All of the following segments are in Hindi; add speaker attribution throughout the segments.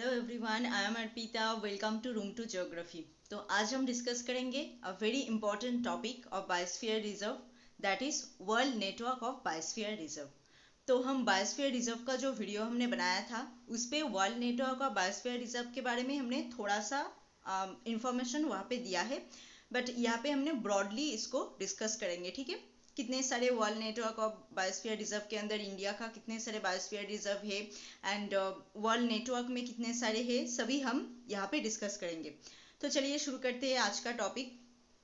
Speaker 1: Hello everyone, I am Arpita. Welcome to room to geography. तो आज हम डिस्कस करेंगे a very important topic of biosphere reserve, that is world network of biosphere reserve. तो हम बायोस्फीयर रिजर्व का जो वीडियो हमने बनाया था उस पे world network of biosphere reserve के बारे में हमने थोड़ा सा इंफॉर्मेशन वहाँ पे दिया है, बट यहाँ पे हमने ब्रॉडली इसको डिस्कस करेंगे। ठीक है, कितने सारे world network of biosphere reserve के अंदर इंडिया का कितने सारे बायोस्फीयर रिजर्व है एंड वर्ल्ड नेटवर्क में कितने सारे हैं, सभी हम यहाँ पे डिस्कस करेंगे। तो चलिए शुरू करते हैं आज का टॉपिक।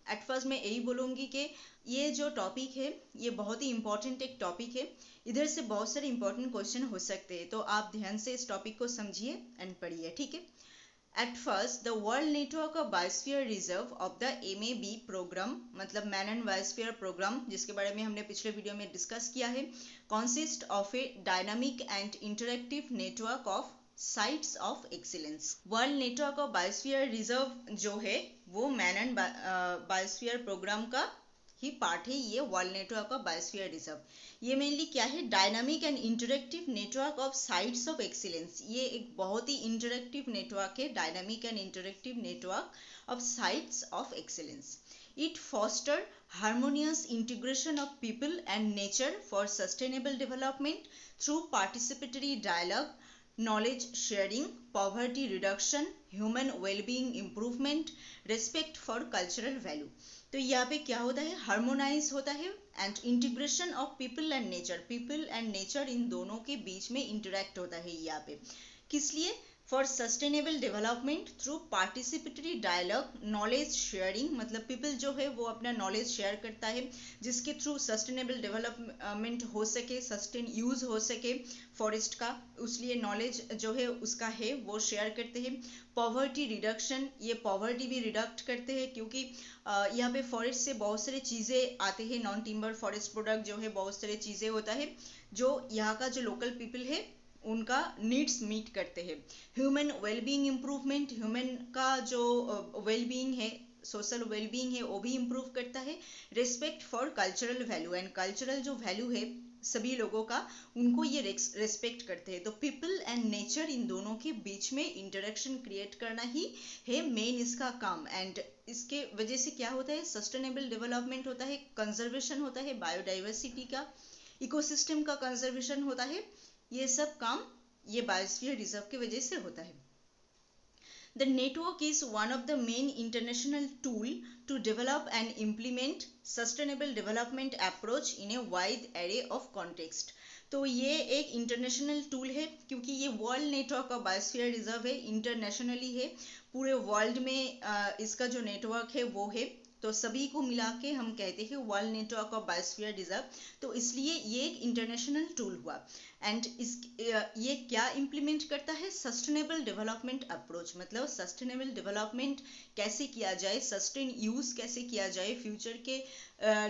Speaker 1: एट फर्स्ट मैं यही बोलूँगी कि ये जो टॉपिक है ये बहुत ही इंपॉर्टेंट एक टॉपिक है। इधर से बहुत सारे इंपॉर्टेंट क्वेश्चन हो सकते हैं, तो आप ध्यान से इस टॉपिक को समझिए एंड पढ़िए। ठीक है, At first, the World Network of Biosphere Reserve of the MAB program, मतलब Man and Biosphere Program, जिसके बारे में हमने पिछले वीडियो में डिस्कस किया है, consist of a dynamic and interactive network of sites of excellence. World Network of Biosphere Reserve जो है वो Man and Biosphere Program का ही पार्ट है। ये world network of biosphere reserve ये मेनली क्या है, dynamic and interactive network of sites of excellence. ये एक बहुत ही इंटरेक्टिव नेटवर्क है, dynamic and interactive network of sites of excellence. It foster harmonious integration of people and nature for sustainable development through participatory dialogue, knowledge sharing, poverty reduction, human well-being improvement, respect for cultural value। तो यहाँ पे क्या होता है, हार्मोनाइज होता है and integration of people and nature. People and nature in दोनों के बीच में इंटरेक्ट होता है यहाँ पे, किस लिए, for sustainable development through participatory dialogue, knowledge sharing, मतलब पीपल जो है वो अपना नॉलेज शेयर करता है जिसके थ्रू सस्टेनेबल डेवलपमेंट हो सके, सस्टेन यूज हो सके फॉरेस्ट का, उसलिए नॉलेज जो है उसका है वो शेयर करते हैं। पॉवर्टी रिडक्शन, ये पॉवर्टी भी रिडक्ट करते हैं क्योंकि यहाँ पे फॉरेस्ट से बहुत सारी चीज़ें आते हैं, नॉन टिम्बर फॉरेस्ट प्रोडक्ट जो है बहुत सारी चीज़ें होता है जो यहाँ का जो लोकल पीपल है उनका नीड्स मीट करते हैं। ह्यूमन वेलबींग इम्प्रूवमेंट, ह्यूमन का जो वेलबींग है, सोशल वेलबींग है वो भी इम्प्रूव करता है। Respect for cultural value, and cultural जो वैल्यू है सभी लोगों का, उनको ये रेस्पेक्ट करते हैं। तो पीपल एंड नेचर इन दोनों के बीच में इंटरेक्शन क्रिएट करना ही है मेन इसका काम। एंड इसके वजह से क्या होता है, सस्टेनेबल डेवलपमेंट होता है, कंजर्वेशन होता है बायोडाइवर्सिटी का, इकोसिस्टम का कंजर्वेशन होता है। ये सब काम ये बायोस्फीयर रिजर्व की वजह से होता है। The network is one of the main international tool to develop and implement sustainable development approach in a wide array of context। तो ये एक इंटरनेशनल टूल है क्योंकि ये world network of biosphere reserve है, इंटरनेशनली है, पूरे वर्ल्ड में इसका जो नेटवर्क है वो है, तो सभी को मिला के हम कहते हैं world network of biosphere reserve. तो इसलिए ये एक इंटरनेशनल टूल हुआ। एंड ये क्या इम्प्लीमेंट करता है, सस्टेनेबल डेवलपमेंट अप्रोच, मतलब सस्टेनेबल डेवलपमेंट कैसे किया जाए, सस्टेन यूज कैसे किया जाए, फ्यूचर के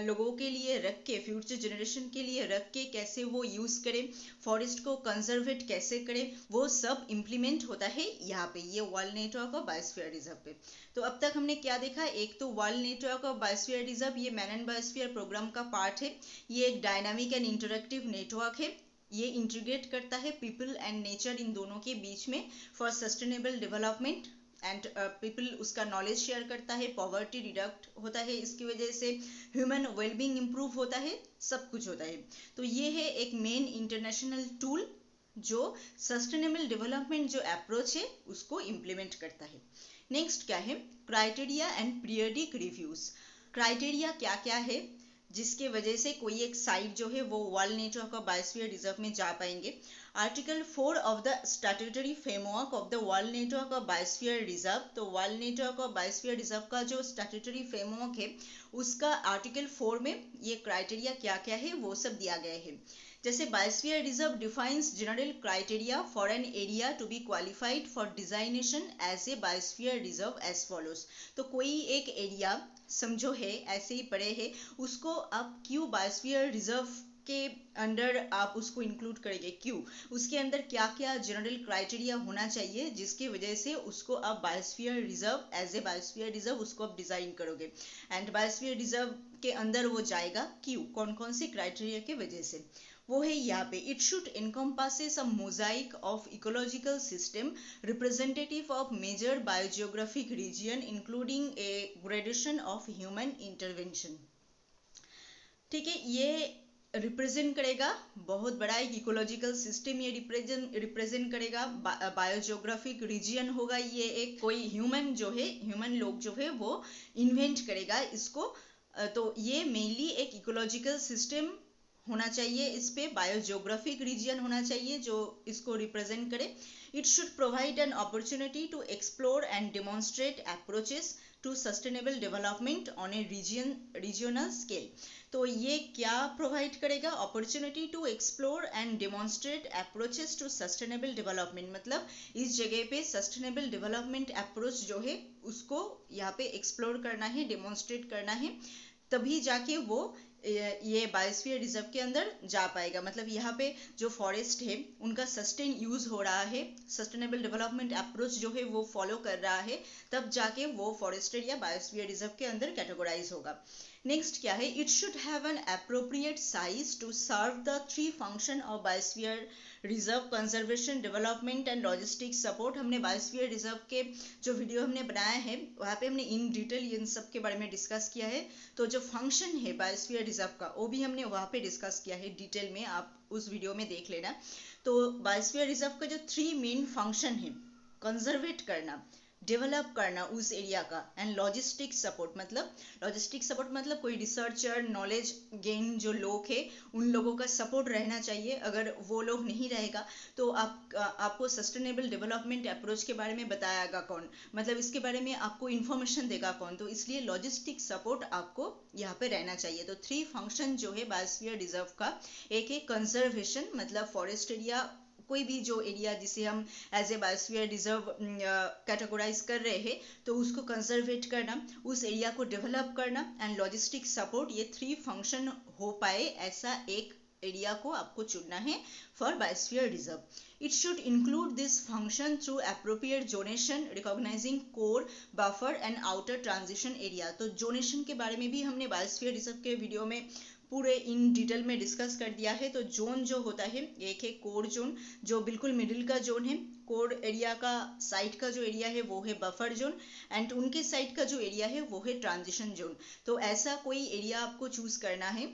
Speaker 1: लोगों के लिए रख के, फ्यूचर जनरेशन के लिए रख के कैसे वो यूज करें, फॉरेस्ट को कंजर्वेट कैसे करें, वो सब इम्प्लीमेंट होता है यहाँ पे, ये world network of biosphere reserve पे। तो अब तक हमने क्या देखा, एक तो world network of biosphere reserve ये मैन एंड बायोस्फीयर प्रोग्राम का पार्ट है। ये एक डायनामिक एंड इंटरेक्टिव नेटवर्क है, ये इंटीग्रेट करता है पीपल एंड नेचर इन दोनों के बीच में for sustainable development and people उसका नॉलेज शेयर करता है, पॉवर्टी रिडक्ट होता है इसकी वजह से, ह्यूमन वेलबींग इम्प्रूव होता है, सब कुछ होता है। तो ये है एक मेन इंटरनेशनल टूल जो सस्टेनेबल डेवलपमेंट जो अप्रोच है उसको इम्प्लीमेंट करता है। नेक्स्ट क्या है, criteria and periodic reviews. Criteria क्या क्या है जिसके वजह से कोई एक साइट जो है वो world network of biosphere reserve में जा पाएंगे। Article 4 of the statutory framework of the world network of biosphere reserve. तो world network of biosphere reserve का जो स्टैट्यूटरी फ्रेमवर्क है उसका आर्टिकल 4 में ये क्राइटेरिया क्या क्या है वो सब दिया गया है। जैसे biosphere reserve defines general criteria for an area to be qualified for designation as a biosphere reserve as follows. तो कोई एक एरिया समझो है, ऐसे ही पड़े है, उसको आप क्यों बायोस्फीयर रिजर्व के अंडर आप उसको इंक्लूड करेंगे, क्यों, उसके अंदर क्या क्या जनरल क्राइटेरिया होना चाहिए जिसकी वजह से उसको आप biosphere reserve as a biosphere reserve उसको आप डिजाइन करोगे, एंड बायोस्फीयर रिजर्व के अंदर वो जाएगा क्यों, कौन कौन से क्राइटेरिया के वजह से। वो है यहाँ पे, it should encompasses a mosaic of ecological system representative of major biogeographic region including a gradation of human intervention। ठीक है, ये रिप्रेजेंट करेगा बहुत बड़ा एक इकोलॉजिकल सिस्टम, ये रिप्रेजेंट करेगा बायोजियोग्राफिक रीजन होगा, ये एक कोई ह्यूमन लोग जो है वो इन्वेंट करेगा इसको। तो ये मेनली एक इकोलॉजिकल सिस्टम होना चाहिए, इस पे बायोजियोग्राफिक रीजन होना चाहिए जो इसको रिप्रेजेंट करे। It should provide an opportunity to explore and demonstrate approaches to sustainable development on a regional scale. तो ये क्या प्रोवाइड करेगा? Opportunity to explore and demonstrate approaches to sustainable development, मतलब इस जगह पे सस्टेनेबल डेवलपमेंट अप्रोच जो है उसको यहाँ पे एक्सप्लोर करना है, डेमोन्स्ट्रेट करना है, तभी जाके वो ये बायोस्फीयर रिजर्व के अंदर जा पाएगा। मतलब यहाँ पे जो फॉरेस्ट है उनका सस्टेन यूज हो रहा है, सस्टेनेबल डेवलपमेंट अप्रोच जो है वो फॉलो कर रहा है, तब जाके वो फॉरेस्टेड या बायोस्फीयर रिजर्व के अंदर कैटेगराइज होगा। नेक्स्ट क्या है? It should have an appropriate size to serve the 3 function of biosphere reserve: conservation, development and logistic support. हमने बायोस्फीयर रिजर्व के जो वीडियो हमने बनाया है वहाँ पे हमने इन डिटेल इन सब के बारे में डिस्कस किया है। तो जो फंक्शन है बायोस्फीयर रिजर्व का वो भी हमने वहाँ पे डिस्कस किया है डिटेल में, आप उस वीडियो में देख लेना। तो बायोस्फीयर रिजर्व का जो 3 मेन फंक्शन है, कंजर्वेट करना, डेवलप करना उस एरिया का, एंड लॉजिस्टिक सपोर्ट मतलब कोई रिसर्चर, नॉलेज गेन जो लोग है उन लोगों का सपोर्ट रहना चाहिए। अगर वो लोग नहीं रहेगा तो आपको सस्टेनेबल डेवलपमेंट अप्रोच के बारे में बताएगा कौन, मतलब इसके बारे में आपको इन्फॉर्मेशन देगा कौन? तो इसलिए लॉजिस्टिक सपोर्ट आपको यहाँ पे रहना चाहिए। तो 3 फंक्शन जो है बायोस्फीयर रिजर्व का, एक है कंजर्वेशन, मतलब फॉरेस्ट एरिया, कोई भी जो एरिया जिसे हम as a biosphere reserve categorise कर रहे हैं तो उसको कंजर्वेट करना, उस एरिया को डेवलप करना, एंड लॉजिस्टिक सपोर्ट, ये 3 फंक्शन हो पाए ऐसा एक एरिया को आपको चुनना है for biosphere reserve. It should include this function through appropriate zonation, recognising core, buffer and outer transition area. तो जोनेशन के बारे में भी हमने बायोस्फीयर रिजर्व के वीडियो में पूरे इन डिटेल में डिस्कस कर दिया है। तो जोन जो होता है, एक है कोर जोन जो बिल्कुल मिडिल का जोन है, कोर एरिया का साइड का जो एरिया है वो है बफर जोन, एंड उनके साइड का जो एरिया है वो है ट्रांजिशन जोन। तो ऐसा कोई एरिया आपको चूज करना है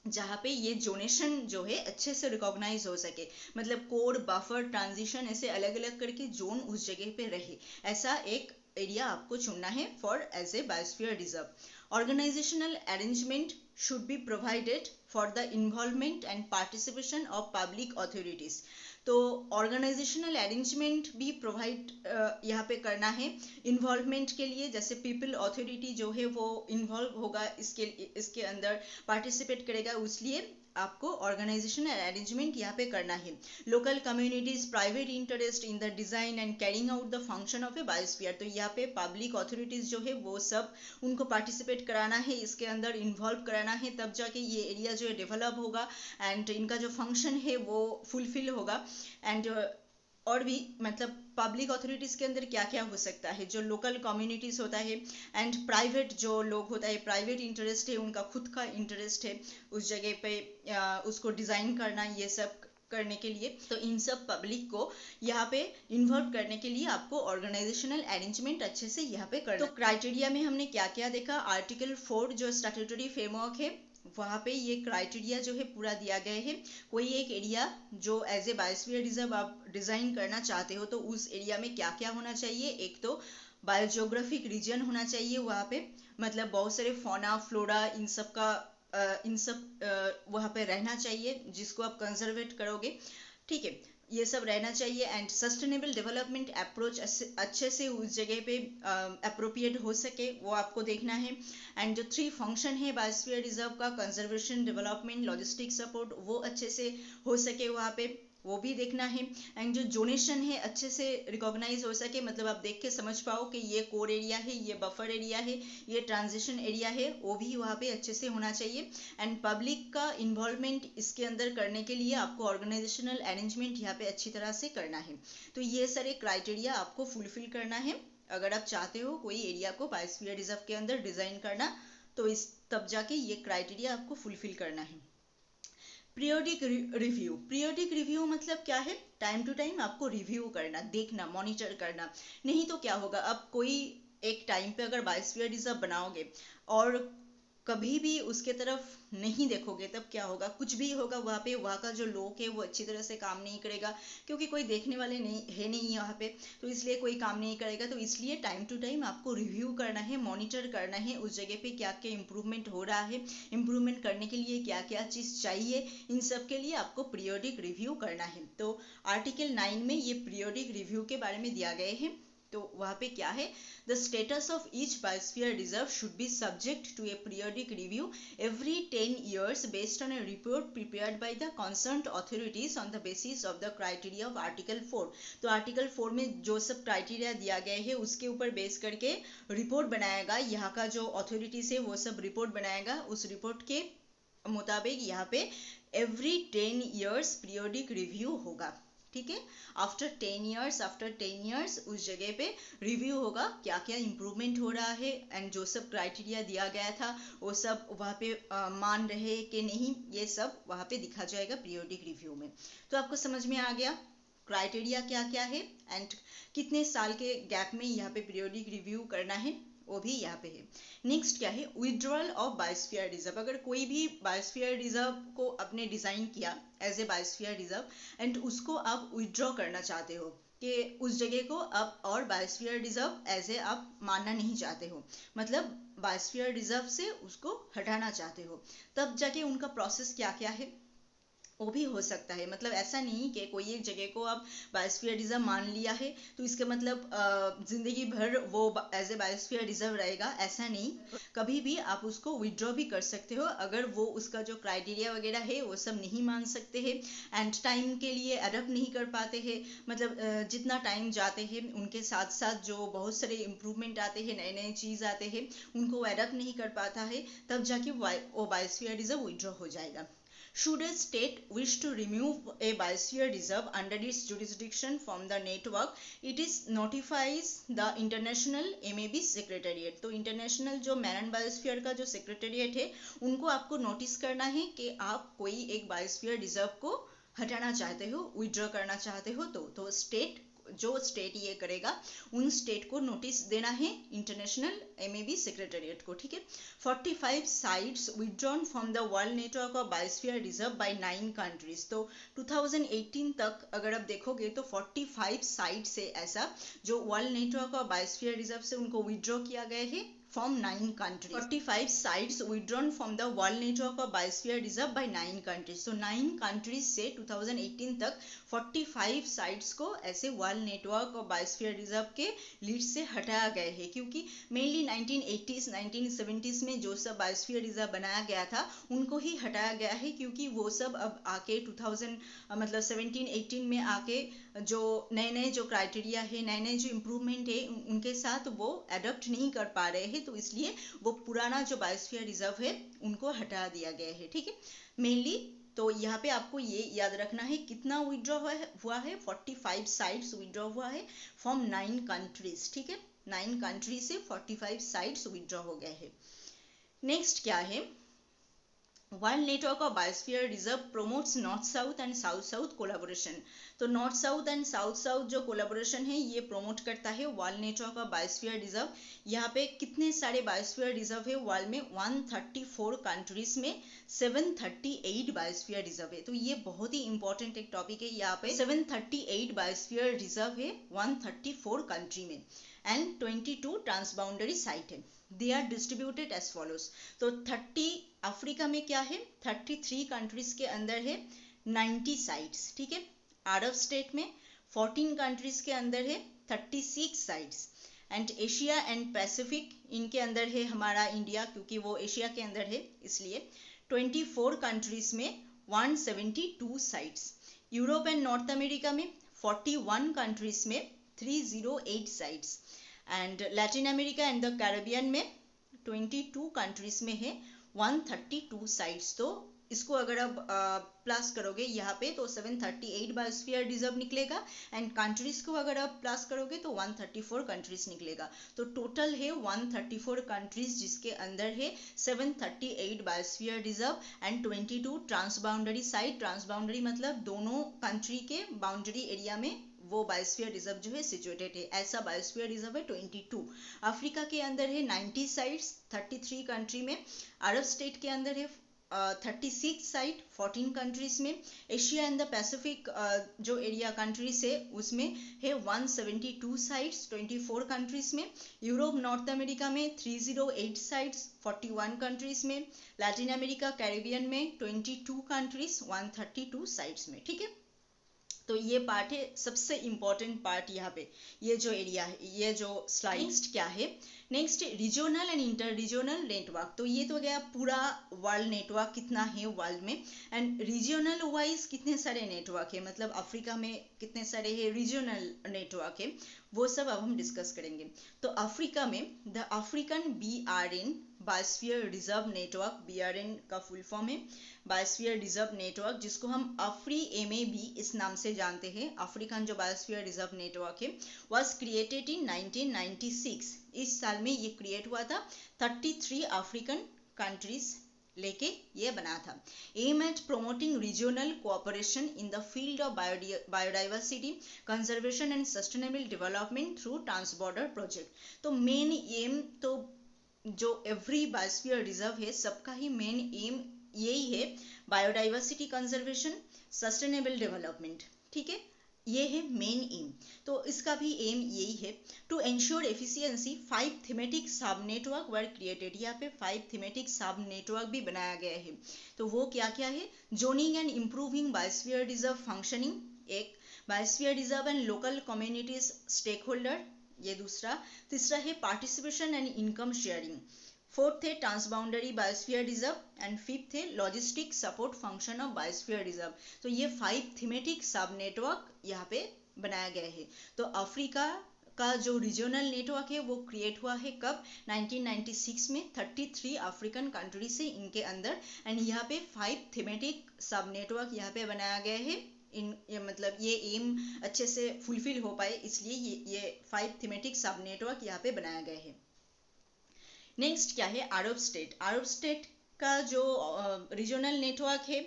Speaker 1: जहाँ पे ये जोनेशन जो है अच्छे से रिकॉग्नाइज हो सके, मतलब कोर, बफर, ट्रांजिशन ऐसे अलग अलग करके जोन उस जगह पे रहे, ऐसा एक एरिया आपको चुनना है for as a biosphere reserve. Organisational arrangement should be provided for the involvement and participation of public authorities। तो ऑर्गेनाइजेशनल अरेंजमेंट भी प्रोवाइड यहाँ पे करना है इन्वॉल्वमेंट के लिए, जैसे पीपल अथॉरिटी जो है वो इन्वॉल्व होगा इसके अंदर पार्टिसिपेट करेगा, इसलिए आपको ऑर्गेनाइजेशनल अरेंजमेंट यहाँ पे करना है। Local communities, private interest in the design and carrying out the function of A biosphere. तो यहाँ पे पब्लिक अथॉरिटीज जो है वो सब उनको पार्टिसिपेट कराना है, इसके अंदर इन्वॉल्व कराना है, तब जाके ये एरिया जो है डेवलप होगा एंड इनका जो फंक्शन है वो फुलफिल होगा। एंड और भी मतलब पब्लिक अथॉरिटीज़ के अंदर क्या क्या हो सकता है, जो लोकल कम्युनिटीज़ होता है एंड प्राइवेट जो लोग होता है, प्राइवेट इंटरेस्ट है, उनका खुद का इंटरेस्ट है उस जगह पे उसको डिज़ाइन करना, ये सब करने के लिए। तो इन सब पब्लिक को यहाँ पे इन्वॉल्व करने के लिए आपको ऑर्गेनाइजेशनल अरेंजमेंट अच्छे से यहाँ पे करना। तो क्राइटेरिया में हमने क्या क्या देखा? आर्टिकल 4 जो स्टैट्यूटरी फ्रेमवर्क है वहाँ पे ये क्राइटेरिया जो है पूरा दिया गया है। कोई एक एरिया जो एज ए बायोस्फीयर रिजर्व आप डिज़ाइन करना चाहते हो तो उस एरिया में क्या क्या होना चाहिए? एक तो बायोजियोग्राफिक रीजन होना चाहिए वहाँ पे, मतलब बहुत सारे फौना, फ्लोरा, इन सब वहाँ पे रहना चाहिए जिसको आप कंजर्वेट करोगे, ठीक है, ये सब रहना चाहिए। एंड सस्टेनेबल डेवलपमेंट अप्रोच अच्छे से उस जगह पे अप्रोप्रिएट हो सके वो आपको देखना है। एंड जो 3 फंक्शन है बायोस्फीयर रिजर्व का, कंजर्वेशन, डेवलपमेंट, लॉजिस्टिक सपोर्ट, वो अच्छे से हो सके वहाँ पे, वो भी देखना है। एंड जो जोनेशन है अच्छे से रिकॉग्नाइज हो सके, मतलब आप देख के समझ पाओ कि ये कोर एरिया है, ये बफर एरिया है, ये ट्रांजिशन एरिया है, वो भी वहाँ पे अच्छे से होना चाहिए। एंड पब्लिक का इन्वॉल्वमेंट इसके अंदर करने के लिए आपको ऑर्गेनाइजेशनल अरेंजमेंट यहाँ पे अच्छी तरह से करना है। तो ये सारे क्राइटेरिया आपको फुलफिल करना है अगर आप चाहते हो कोई एरिया को बायोस्फीयर रिजर्व के अंदर डिज़ाइन करना, तो इस तब जाके ये क्राइटेरिया आपको फुलफिल करना है। पीरियोडिक रिव्यू मतलब क्या है? टाइम टू टाइम आपको रिव्यू करना, देखना, मॉनिटर करना। नहीं तो क्या होगा, अब कोई एक टाइम पे अगर बायोस्फीयर रिजर्व बनाओगे और कभी भी उसके तरफ नहीं देखोगे, तब क्या होगा? कुछ भी होगा वहाँ पे, वहाँ का जो लोग है वो अच्छी तरह से काम नहीं करेगा, क्योंकि कोई देखने वाले नहीं यहाँ पे, तो इसलिए कोई काम नहीं करेगा। तो इसलिए टाइम टू टाइम आपको रिव्यू करना है, मॉनिटर करना है, उस जगह पे क्या क्या इम्प्रूवमेंट हो रहा है, इम्प्रूवमेंट करने के लिए क्या क्या चीज़ चाहिए, इन सब के लिए आपको पीरियोडिक रिव्यू करना है। तो आर्टिकल 9 में ये पीरियोडिक रिव्यू के बारे में दिया गया है। तो वहाँ पे क्या है? The status of each biosphere reserve should be subject to a periodic review every 10 years based on a report prepared by the concerned authorities on the basis of the criteria of Article 4। तो आर्टिकल 4 में जो सब क्राइटेरिया दिया गया है उसके ऊपर बेस करके रिपोर्ट बनाएगा, यहाँ का जो अथॉरिटीज है वो सब रिपोर्ट बनाएगा। उस रिपोर्ट के मुताबिक यहाँ पे every 10 years पीरियोडिक रिव्यू होगा, ठीक है। आफ्टर 10 ईयर्स उस जगह पे रिव्यू होगा, क्या क्या इम्प्रूवमेंट हो रहा है, एंड जो सब क्राइटेरिया दिया गया था वो सब वहाँ पे मान रहे कि नहीं, ये सब वहाँ पे दिखा जाएगा पीरियोडिक रिव्यू में। तो आपको समझ में आ गया क्राइटेरिया क्या क्या है एंड कितने साल के गैप में यहाँ पे पीरियोडिक रिव्यू करना है, वो भी यहाँ पे है। नेक्स्ट क्या है? Withdrawal of biosphere reserve. अगर कोई भी बायोस्फीयर रिजर्व को आपने डिजाइन किया as a biosphere reserve and उसको आप विड्रॉ करना चाहते हो कि उस जगह को आप और बायोस्फीयर रिजर्व एज ए आप मानना नहीं चाहते हो, मतलब बायोस्फीयर रिजर्व से उसको हटाना चाहते हो, तब जाके उनका प्रोसेस क्या क्या है वो भी हो सकता है। मतलब ऐसा नहीं कि कोई एक जगह को आप बायोस्फीयर रिजर्व मान लिया है तो इसका मतलब जिंदगी भर वो एज ए बायोस्फीयर रिजर्व रहेगा, ऐसा नहीं। कभी भी आप उसको विड्रॉ भी कर सकते हो अगर वो उसका जो क्राइटेरिया वगैरह है वो सब नहीं मान सकते हैं एंड टाइम के लिए अडप्ट नहीं कर पाते हैं। मतलब जितना टाइम जाते हैं उनके साथ साथ जो बहुत सारे इम्प्रूवमेंट आते हैं, नए नए चीज़ आते हैं, उनको अडप्ट नहीं कर पाता है, तब जाके वो बायोस्फीयर रिजर्व विड्रॉ हो जाएगा। Should a state wish to remove a biosphere reserve under its jurisdiction from the network, it is notifies the international MAB secretariat। तो इंटरनेशनल जो मैरन बायोस्फीयर का जो सेक्रेटेरिएट है उनको आपको नोटिस करना है कि आप कोई एक बायोस्फीयर रिजर्व को हटाना चाहते हो, विड्रॉ करना चाहते हो। तो स्टेट जो स्टेट ये करेगा उन स्टेट को नोटिस देना है इंटरनेशनल MAB सेक्रेटेरिएट को, ठीक है। 45 sites withdrawn from the world network of biosphere reserve by 9 countries. तो 2018 तक अगर आप देखोगे तो 45 साइट से ऐसा जो world network of biosphere reserve से उनको विड्रॉ किया गया है from 9 countries। 45 sites withdrawn from the world network of biosphere reserve by 9 countries। तो 9 countries से 2018 तक 45 sites को ऐसे वर्ल्ड नेटवर्क और बायोस्फीयर रिजर्व के लिस्ट से हटाया गया है, क्योंकि मेनली 1980s 1970s में जो सब बायोस्फीयर रिजर्व बनाया गया था उनको ही हटाया गया है, क्योंकि वो सब अब आके 2000 मतलब 17-18 में आके जो नए नए जो क्राइटेरिया है, नए नए जो इम्प्रूवमेंट है उनके साथ वो अडॉप्ट नहीं कर पा रहे हैं, तो इसलिए वो पुराना जो बायोस्फीयर रिजर्व है उनको हटा दिया गया है, ठीक है। मेनली तो यहाँ पे आपको ये याद रखना है कितना विड्रॉ हुआ है 45 साइट्स विड्रॉ हुआ है फ्रॉम 9 कंट्रीज, ठीक है। 9 कंट्री से 45 साइट्स विड्रॉ हो गए हैं। नेक्स्ट क्या है? World network of biosphere reserve promotes north south and south south collaboration. तो north south and south south जो कोलाबोरेशन है ये प्रोमोट करता है world network of biosphere reserve. यहाँ पे कितने सारे बायोस्फीयर रिजर्व है वर्ल्ड में? 134 कंट्रीज में 738 बायोस्फीयर रिजर्व है। तो ये बहुत ही इंपॉर्टेंट एक टॉपिक है। यहाँ पे 738 बायोस्फीयर रिजर्व है 134 कंट्री में एंड 22 ट्रांसबाउंडरी साइट है। They are distributed as follows. तो 30 अफ्रीका में क्या है? 33 कंट्रीज के अंदर है 90 साइट्स, ठीक है। अरब स्टेट में 14 कंट्रीज के अंदर है 36 sites and Asia and Pacific इनके अंदर है हमारा इंडिया, क्योंकि वो एशिया के अंदर है इसलिए 24 कंट्रीज में 172 sites. Europe and north America में 41 कंट्रीज में 308 sites and Latin America and the Caribbean में 22 कंट्रीज में है 132 साइट्स। तो इसको अगर आप प्लस करोगे यहाँ पे तो 738 बायोस्फीयर रिजर्व निकलेगा, एंड कंट्रीज को अगर आप प्लस करोगे तो 134 कंट्रीज निकलेगा। तो टोटल है 134 कंट्रीज जिसके अंदर है 738 biosphere reserve and 22 transboundary site. ट्रांसबाउंडरी मतलब दोनों कंट्री के बाउंड्री एरिया में वो बायोस्फीयर रिजर्व जो है सिचुएटेड है, ऐसा बायोस्फीयर रिजर्व है 22। अफ्रीका के अंदर है 90 साइट्स 33 कंट्री में। अरब स्टेट के अंदर है 36 साइट 14 कंट्रीज में। एशिया एंड द पैसिफिक जो एरिया कंट्रीज है उसमें है 172 साइट्स 24 कंट्रीज में। यूरोप नॉर्थ अमेरिका में 308 साइट्स 41 कंट्रीज में। लैटिन अमेरिका कैरिबियन में 22 कंट्रीज 132 साइट्स में। ठीक है, तो ये पार्ट है सबसे इम्पोर्टेंट पार्ट यहाँ पे, ये जो एरिया है, ये जो स्लाइड क्या है। Next regional and inter regional network. तो ये तो गया पूरा वर्ल्ड नेटवर्क कितना है वर्ल्ड में, एंड रीजनल वाइज कितने सारे नेटवर्क है, मतलब अफ्रीका में कितने सारे है रीजनल नेटवर्क है, वो सब अब हम डिस्कस करेंगे। तो अफ्रीका में the African BRN biosphere reserve network, BRN का फुल फॉर्म है बायोस्फीयर रिजर्व नेटवर्क, जिसको हम अफ्री MAB इस नाम से जानते हैं। अफ्रीकन जो बायोस्फीयर रिजर्व नेटवर्क है वाज क्रिएटेड इन 1996। इस साल में ये क्रिएट हुआ था। 33 अफ्रीकन कंट्रीज लेके ये बना था। Aim at promoting regional cooperation in the field of biodiversity conservation and sustainable development through transborder project. तो मेन एम तो जो एवरी बायोस्फीयर रिजर्व है सबका ही मेन एम यही है, बायोडाइवर्सिटी कंजर्वेशन सस्टेनेबल डेवलपमेंट। ठीक है, ये है मेन एम। तो इसका भी एम यही है टू एंश्योर एफिशिएंसी 5 थीमेटिक सब नेटवर्क वर क्रिएटेड। यहाँ पे 5 थीमेटिक सब नेटवर्क भी बनाया गया है। तो वो क्या क्या है, zoning and improving biosphere reserve functioning एक, biosphere reserve and local communities stake holder ये दूसरा, तीसरा है participation and income sharing, fourth है transboundary biosphere reserve and fifth है logistic support function of biosphere reserve. तो ये 5 थीमेटिक सब नेटवर्क यहाँ पे बनाया गया है। तो अफ्रीका का जो रीजनल नेटवर्क है वो क्रिएट हुआ है कब, 1996 में 33 अफ्रीकन कंट्री से इनके अंदर, एंड यहाँ पे 5 थीमेटिक सब नेटवर्क यहाँ पे बनाया गया है। मतलब ये एम अच्छे से फुलफिल हो पाए इसलिए ये 5 थीमेटिक सब नेटवर्क यहाँ पे बनाया गया है। नेक्स्ट क्या है, अरब स्टेट। अरब स्टेट का जो रीजनल नेटवर्क है,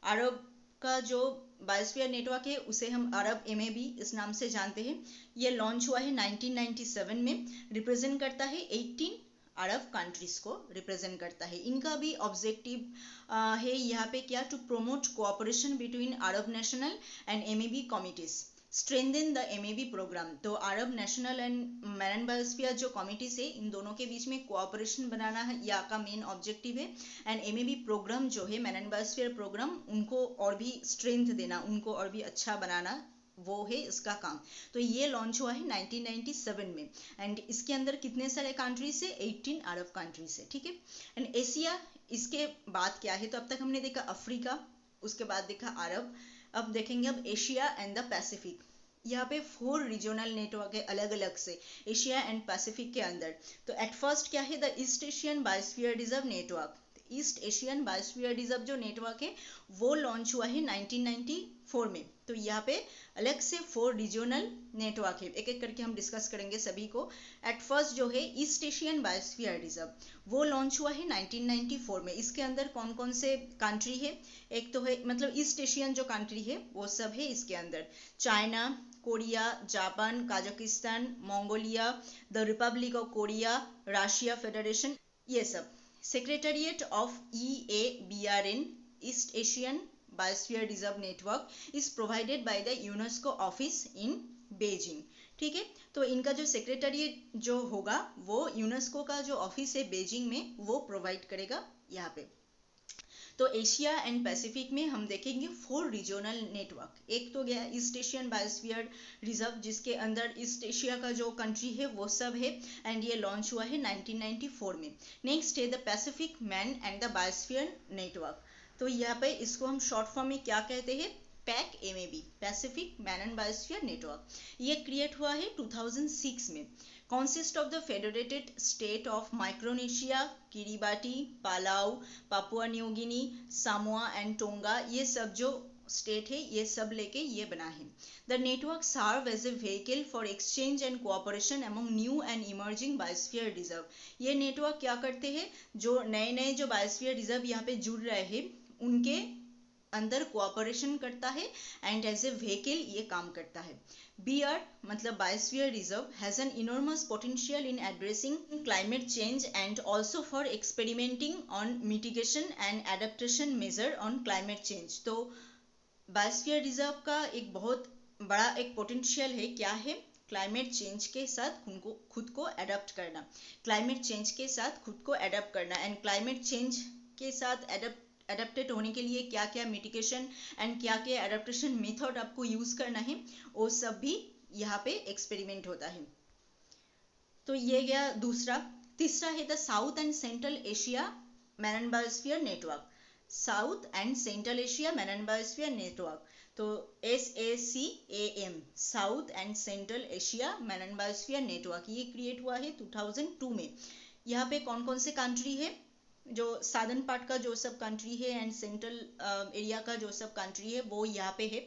Speaker 1: अरब का जो बायोस्फीयर नेटवर्क है उसे हम अरब MAB इस नाम से जानते हैं। ये लॉन्च हुआ है 1997 में, रिप्रेजेंट करता है 18 अरब कंट्रीज को रिप्रेजेंट करता है। इनका भी ऑब्जेक्टिव है यहाँ पे क्या, to promote cooperation between Arab national and MAB committees, strengthen the MAB programme. तो अरब नेशनल एंड मैरन बायोस्फीयर जो कमिटीज है इन दोनों के बीच में कोऑपरेशन बनाना है यहाँ का मेन ऑब्जेक्टिव है, एंड MAB प्रोग्राम जो है मैरन बायोस्फीयर प्रोग्राम उनको और भी स्ट्रेंथ देना, उनको और भी अच्छा बनाना, वो है इसका काम। तो ये लॉन्च हुआ है 1997 में, एंड इसके अंदर कितने सारे कंट्रीज है, 18 अरब कंट्रीज है। ठीक है, एंड एशिया इसके बाद क्या है, तो अब तक हमने देखा अफ्रीका, उसके बाद देखा अरब, अब देखेंगे अब एशिया एंड द पैसिफिक। यहाँ पे 4 रीजनल नेटवर्क है अलग अलग से एशिया एंड पैसिफिक के अंदर। तो एट फर्स्ट क्या है, the east Asian biosphere reserve network. East Asian biosphere reserve जो नेटवर्क है वो लॉन्च हुआ है 1994 में। तो यहाँ पे अलग से 4 रीजनल नेटवर्क है, एक एक करके हम डिस्कस करेंगे सभी को। एट फर्स्ट जो है ईस्ट एशियन बायोस्फीयर रिजर्व वो लॉन्च हुआ है 1994 में। इसके अंदर कौन कौन से कंट्री है, एक तो है मतलब ईस्ट एशियन जो कंट्री है वो सब है इसके अंदर, China, Korea, Japan, Kazakhstan, Mongolia, the Republic of Korea, Russia federation, ये सब। Secretariat of EABRN east Asian biosphere reserve network is provided by the UNESCO office in Beijing. ठीक है, तो इनका जो सेक्रेटेरिएट जो होगा वो यूनेस्को का जो ऑफिस है बेजिंग में वो प्रोवाइड करेगा यहाँ पे। तो एशिया एंड पैसिफिक में हम देखेंगे 4 रीजनल नेटवर्क। एक तो गया ईस्ट एशियन बायोस्फीयर रिजर्व जिसके अंदर ईस्ट एशिया का जो कंट्री है वो सब है, एंड ये लॉन्च हुआ है 1994 में। नेक्स्ट है the Pacific man and the biosphere network. तो यहाँ पे इसको हम शॉर्ट फॉर्म में क्या कहते हैं, Pac MAB, Pacific man and biosphere network. ये क्रिएट हुआ है 2006 में। Consist of the federated state of Micronesia, Kiribati, Palau, Papua New Guinea, Samoa and Tonga, ये सब जो स्टेट है ये सब लेके ये बना है। The network serve as a vehicle for exchange and cooperation among new and emerging biosphere reserve. ये नेटवर्क क्या करते हैं, जो नए नए जो बायोस्फीयर रिजर्व यहाँ पे जुड़ रहे हैं उनके अंदर कोऑपरेशन करता है एंड एज ए व्हीकल ये काम करता है। BR मतलब biosphere reserve has an enormous potential in addressing climate change and also for experimenting on mitigation and adaptation major on climate change. तो बायोस्फीयर रिजर्व का एक बहुत बड़ा एक पोटेंशियल है, क्या है, क्लाइमेट चेंज के साथ खुद को एडप्ट करना, क्लाइमेट चेंज के साथ खुद को एडप्ट करना एंड क्लाइमेट चेंज के साथ एडेप्टेड होने के लिए क्या क्या मिटिगेशन एंड क्या क्या एडेप्टेशन मेथड आपको यूज करना है वो सब भी यहाँ पे एक्सपेरिमेंट होता है। तो ये गया दूसरा। तीसरा है the south and central Asia man and biosphere network, south and central Asia man and biosphere network. तो SACAM, south and central Asia man and biosphere network, ये क्रिएट हुआ है 2002 में। यहाँ पे कौन कौन से कंट्री है, जो सादर्न पार्ट का जो सब कंट्री है एंड सेंट्रल एरिया का जो सब कंट्री है वो यहाँ पे है।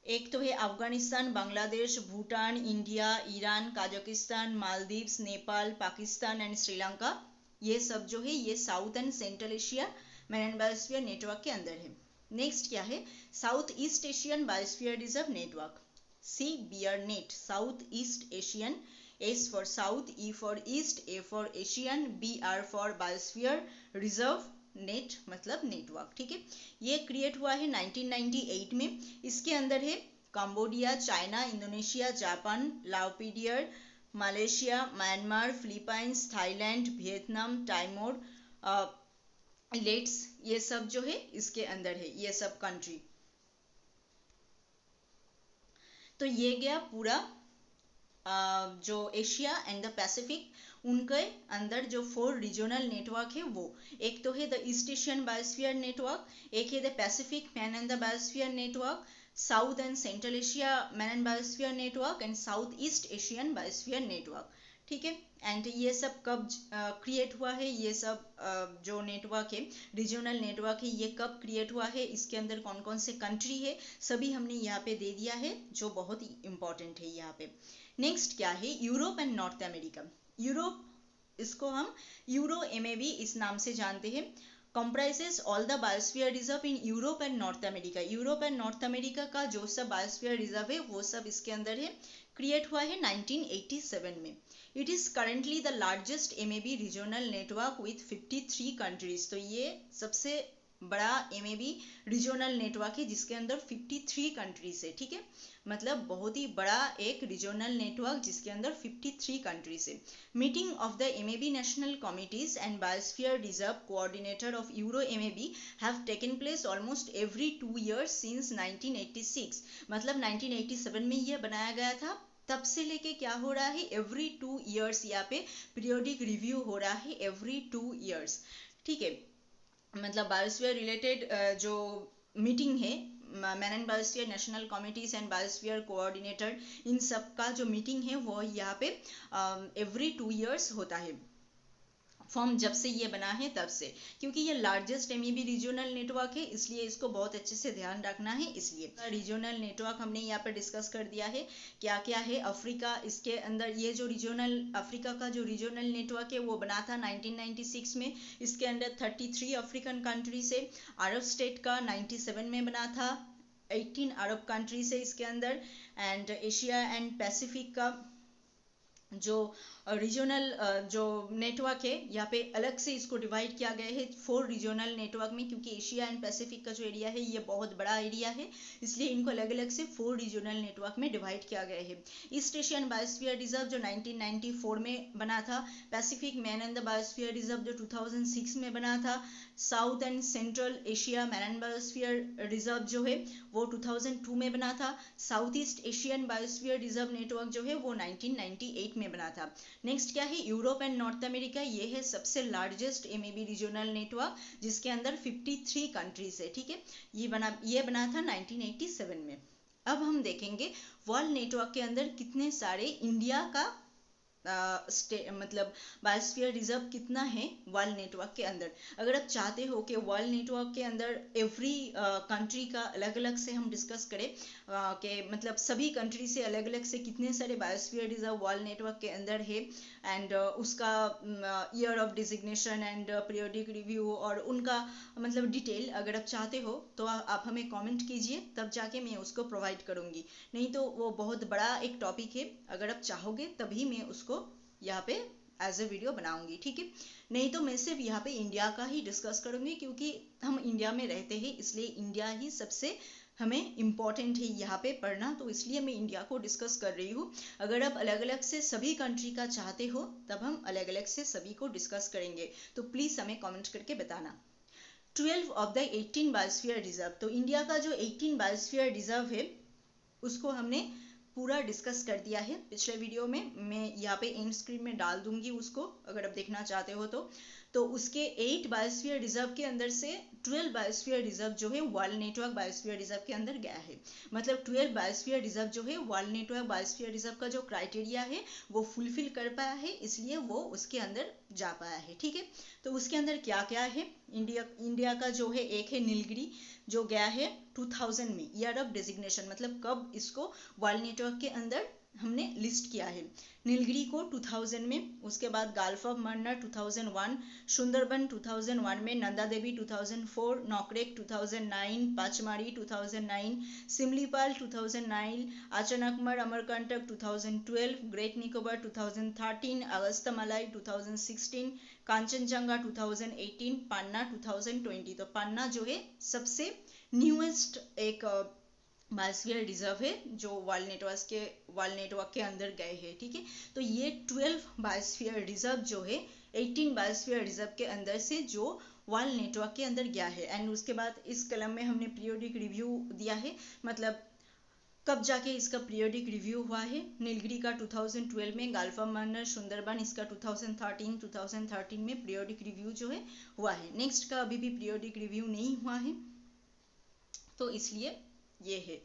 Speaker 1: एक तो है Afghanistan, Bangladesh, Bhutan, India, Iran, Kazakhstan, Maldives, Nepal, Pakistan and Sri Lanka. ये सब जो है ये south and central Asia man and biosphere network के अंदर है। नेक्स्ट क्या है, south east Asian biosphere reserve network, CBRNet, south east Asian, S for South, E for East, A for Asian, BR for Biosphere Reserve Net मतलब नेटवर्क। ठीक है, ये क्रिएट हुआ है 1998 में। इसके अंदर है Cambodia, China, Indonesia, Japan, Lao PDR, Malaysia, Myanmar, Philippines, Thailand, Vietnam, Timor, इलेट्स, ये सब जो है इसके अंदर है, ये सब कंट्री। तो ये गया पूरा जो एशिया एंड द पैसिफिक उनके अंदर जो 4 रीजनल नेटवर्क है वो, एक तो है the east Asian biosphere network, एक है the Pacific man and the biosphere network, south and central Asia man and biosphere network and south east Asian biosphere network. ठीक है, एंड ये सब कब क्रिएट हुआ है, ये सब जो नेटवर्क है रीजनल नेटवर्क है ये कब क्रिएट हुआ है, इसके अंदर कौन कौन से कंट्री है सभी हमने यहाँ पे दे दिया है, जो बहुत ही इंपॉर्टेंट है यहाँ पे। नेक्स्ट क्या है, Europe and north America. Europe, इसको हम यूरो MAB इस नाम से जानते हैं, comprises all the biosphere reserve in Europe and North America। Europe and north America का जो सब बायोस्फीयर रिजर्व है वो सब इसके अंदर है, क्रिएट हुआ है 1987 में। It is currently the largest MAB regional network with 53 countries. तो ये सबसे बड़ा MAB रीजनल नेटवर्क है जिसके अंदर 53 कंट्रीज है। ठीक है, मतलब बहुत ही बड़ा एक रीजनल नेटवर्क जिसके अंदर 53 कंट्रीज है। Meeting of the MAB national committees and biosphere reserve coordinator of euro MAB have taken place almost every 2 years since 1986। मतलब 1987 में यह बनाया गया था, तब से लेके क्या हो रहा है, एवरी 2 years यहाँ पे पीरियोडिक रिव्यू हो रहा है, एवरी 2 years। ठीक है, मतलब बायोस्फीयर रिलेटेड जो मीटिंग है, man and biosphere national committees and biosphere coordinator, इन सब का जो मीटिंग है वो यहाँ पे एवरी 2 years होता है, फॉर्म जब से ये बना है तब से, क्योंकि ये लार्जेस्ट MAB रीजनल नेटवर्क है इसलिए इसको बहुत अच्छे से ध्यान रखना है। इसलिए रीजनल नेटवर्क हमने यहाँ पर डिस्कस कर दिया है, क्या क्या है। अफ्रीका, इसके अंदर ये जो रीजनल अफ्रीका का जो रीजनल नेटवर्क है वो बना था 1996 में, इसके अंदर 33 अफ्रीकन कंट्री से। अरब स्टेट का 97 में बना था, 18 अरब कंट्री से इसके अंदर। एंड एशिया एंड पैसिफिक का जो रीजनल जो नेटवर्क है यहाँ पे अलग से इसको डिवाइड किया गया है 4 रीजनल नेटवर्क में, क्योंकि एशिया एंड पैसिफिक का जो एरिया है ये बहुत बड़ा एरिया है इसलिए इनको अलग अलग से 4 रीजनल नेटवर्क में डिवाइड किया गया है। ईस्ट एशियन बायोस्फीयर रिजर्व जो 1994 में बना था, Pacific man and the biosphere reserve जो 2006 में बना था, south and central Asia man and biosphere reserve जो है वो 2002 में बना था, south east Asian biosphere reserve network जो है वो 1998 2008 में बना था। नेक्स्ट क्या है, यूरोप एंड नॉर्थ अमेरिका, ये है सबसे लार्जेस्ट MAB रीजनल नेटवर्क जिसके अंदर 53 कंट्रीज है। ठीक है, ये बना था 1987 में। अब हम देखेंगे वर्ल्ड नेटवर्क के अंदर कितने सारे इंडिया का मतलब बायोस्फीयर रिजर्व कितना है वर्ल्ड नेटवर्क के अंदर। अगर आप चाहते हो कि वर्ल्ड नेटवर्क के अंदर एवरी कंट्री का अलग अलग से हम डिस्कस करें कि मतलब सभी कंट्री से अलग अलग से कितने सारे बायोस्फीयर रिजर्व वर्ल्ड नेटवर्क के अंदर है, एंड उसका year of designation and periodic review और उनका मतलब डिटेल अगर आप चाहते हो तो आप हमें कमेंट कीजिए, तब जाके मैं उसको प्रोवाइड करूँगी। नहीं तो वो बहुत बड़ा एक टॉपिक है, अगर आप चाहोगे तभी मैं उसको यहाँ पे एज ए वीडियो बनाऊंगी। ठीक है, नहीं तो मैं सिर्फ यहाँ पे इंडिया का ही डिस्कस करूंगी, क्योंकि हम इंडिया में रहते हैं, इसलिए इंडिया ही सबसे हमें इम्पॉर्टेंट है यहाँ पे पढ़ना, तो इसलिए मैं इंडिया को डिस्कस कर रही हूँ। अगर आप अलग अलग से सभी कंट्री का चाहते हो तब हम अलग अलग से सभी को डिस्कस करेंगे, तो प्लीज़ हमें कमेंट करके बताना। 12 ऑफ द 18 बायोस्फीयर रिजर्व, तो इंडिया का जो 18 बायोस्फीयर रिजर्व है उसको हमने पूरा डिस्कस कर दिया है पिछले वीडियो में। मैं यहाँ पे एंड स्क्रीन में डाल दूंगी उसको, अगर आप देखना चाहते हो तो उसके 8 बायोस्फीयर रिजर्व के अंदर से 12 बायोस्फीयर रिजर्व जो है वर्ल्ड नेटवर्क बायोस्फीयर रिजर्व के अंदर गया है। मतलब 12 बायोस्फीयर रिजर्व जो है वर्ल्ड नेटवर्क बायोस्फीयर रिजर्व का जो क्राइटेरिया है वो फुलफिल कर पाया है, इसलिए वो उसके अंदर जा पाया है। ठीक है, तो उसके अंदर क्या क्या है, इंडिया का जो है एक है नीलगिरी जो गया है 2000 में, ईयर ऑफ डेजिग्नेशन मतलब कब इसको वर्ल्ड नेटवर्क के अंदर हमने लिस्ट किया है, नीलगिरी को 2000 में। उसके बाद गल्फ ऑफ मन्नार 2001, सुंदरबन 2001 में, नंदा देवी 2004, नौकरेक 2009, पाचमारी 2009, सिमलीपाल 2009, आचनकमर अमरकंटक 2012, ग्रेट निकोबार 2013, अगस्तमलाई 2016, कांचनजंगा 2018, पन्ना 2020। तो पन्ना जो है सबसे न्यूएस्ट एक बायोस्फीयर रिजर्व है जो वर्ल्ड नेटवर्क के अंदर गए हैं। ठीक है, तो ये 12 बायोस्फीयर रिजर्व जो है 18 बायोस्फीयर रिजर्व के अंदर से जो वर्ल्ड नेटवर्क के अंदर गया है। एंड उसके बाद इस कलम में हमने पीरियोडिक रिव्यू दिया है, मतलब कब जाके इसका पीरियोडिक रिव्यू हुआ है। नीलगिरी का 2012 में, गल्फ ऑफ मन्नार सुंदरबन इसका 2013 में पीरियोडिक रिव्यू जो है हुआ है। नेक्स्ट का अभी भी पीरियोडिक रिव्यू नहीं हुआ है, तो इसलिए ये है।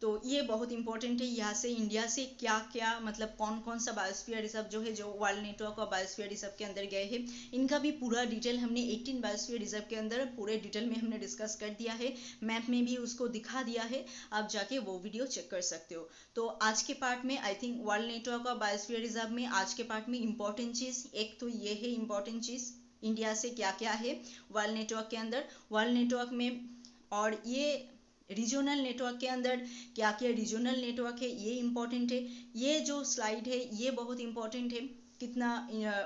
Speaker 1: तो ये बहुत इंपॉर्टेंट है, यहाँ से इंडिया से क्या क्या मतलब कौन कौन सा बायोस्फीयर रिजर्व जो है जो वर्ल्ड नेटवर्क और बायोस्फीयर रिजर्व के अंदर गए हैं, इनका भी पूरा डिटेल हमने 18 बायोस्फीयर रिजर्व के अंदर पूरे डिटेल में हमने डिस्कस कर दिया है, मैप में भी उसको दिखा दिया है, आप जाके वो वीडियो चेक कर सकते हो। तो आज के पार्ट में आई थिंक वर्ल्ड नेटवर्क और बायोस्फीयर रिजर्व में आज के पार्ट में इंपॉर्टेंट चीज़ एक तो ये है, इंपॉर्टेंट चीज़ इंडिया से क्या क्या है वर्ल्ड नेटवर्क के अंदर, वर्ल्ड नेटवर्क में, और ये रीजनल नेटवर्क के अंदर क्या क्या रीजनल नेटवर्क है ये इंपॉर्टेंट है। ये जो स्लाइड है ये बहुत इंपॉर्टेंट है, कितना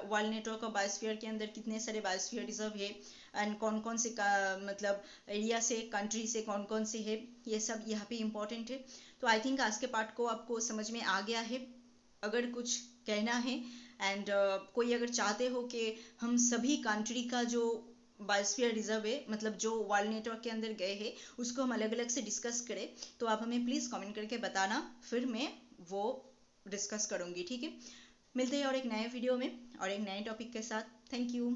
Speaker 1: वर्ल्ड नेटवर्क और बायोस्फीयर के अंदर कितने सारे बायोस्फीयर रिजर्व है एंड कौन कौन से मतलब एरिया से कंट्री से कौन कौन से है, ये सब यहाँ पे इंपॉर्टेंट है। तो आई थिंक आज के पार्ट को आपको समझ में आ गया है। अगर कुछ कहना है एंड कोई अगर चाहते हो कि हम सभी कंट्री का जो बायोस्फीयर रिजर्व है मतलब जो वर्ल्ड नेटवर्क के अंदर गए हैं उसको हम अलग अलग से डिस्कस करें, तो आप हमें प्लीज़ कमेंट करके बताना, फिर मैं वो डिस्कस करूँगी। ठीक है, मिलते हैं और एक नए वीडियो में और एक नए टॉपिक के साथ। Thank you.